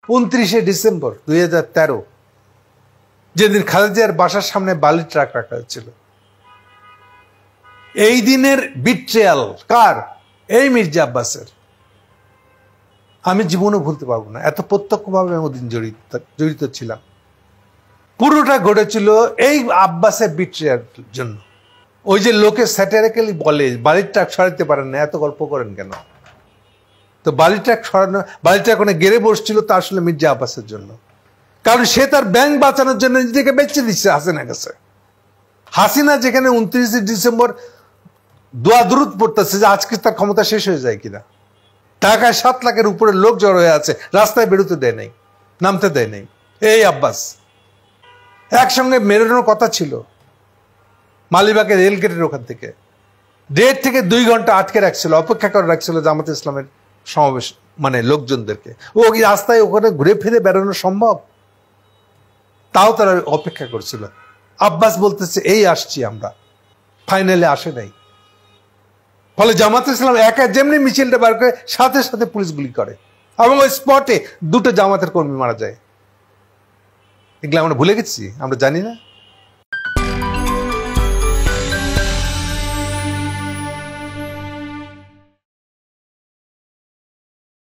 29শে December 2013, যেদিন খালেদা জিয়ার বাসার সামনে বালির ট্রাক রাখা হয়েছিল। এই দিনের বিট্রেয়াল কার? এই মির্জা আব্বাসের। আমি জীবনে ভুলতে পারবো না, এত প্রত্যক্ষভাবে আমি ওদিন জড়িত ছিলাম। পুরোটা ঘটেছিল এই আব্বাসের বিট্রেয়ার জন্য। ওই যে লোকে স্যাটারিক্যালি বলে বালির ট্রাক সরাতে পারেন না, এত গল্প করেন কেন? তো বালির ট্রাক সরানো, বালির ট্রাক ওখানে গেড়ে বসছিল তা আসলে মির্জা আব্বাসের জন্য। কারণ সে তার ব্যাংক বাঁচানোর জন্য নিজেকে বেঁচে দিচ্ছে হাসিনা কাছে। হাসিনা যেখানে 29শে ডিসেম্বর দোয়া দুরুদ পড়তেছে যে আজকে তার ক্ষমতা শেষ হয়ে যায় কিনা, ঢাকায় 7 লাখের উপরে লোক জড়ো হয়ে আছে, রাস্তায় বেরোতে দেয় নাই, নামতে দেয় নাই। এই আব্বাস একসঙ্গে মেরোনোর কথা ছিল মালিবাগের রেল গেটের ওখান থেকে, 1.5 থেকে 2 ঘন্টা আটকে রাখছিল, অপেক্ষা করে রাখছিল জামাতে ইসলামের সমাবেশ মানে লোকজনদেরকে। ও কি রাস্তায় ওখানে ঘুরে ফিরে বেরোনো সম্ভব? তাও তারা অপেক্ষা করছিল। আব্বাস বলতেছে এই আসছি আমরা, ফাইনালে আসে নাই। ফলে জামাতে ইসলাম একা যেমনি মিছিলটা বার করে সাথে সাথে পুলিশ গুলি করে এবং ওই স্পটে 2টো জামাতের কর্মী মারা যায়। এগুলো আমরা ভুলে গেছি, আমরা জানি না।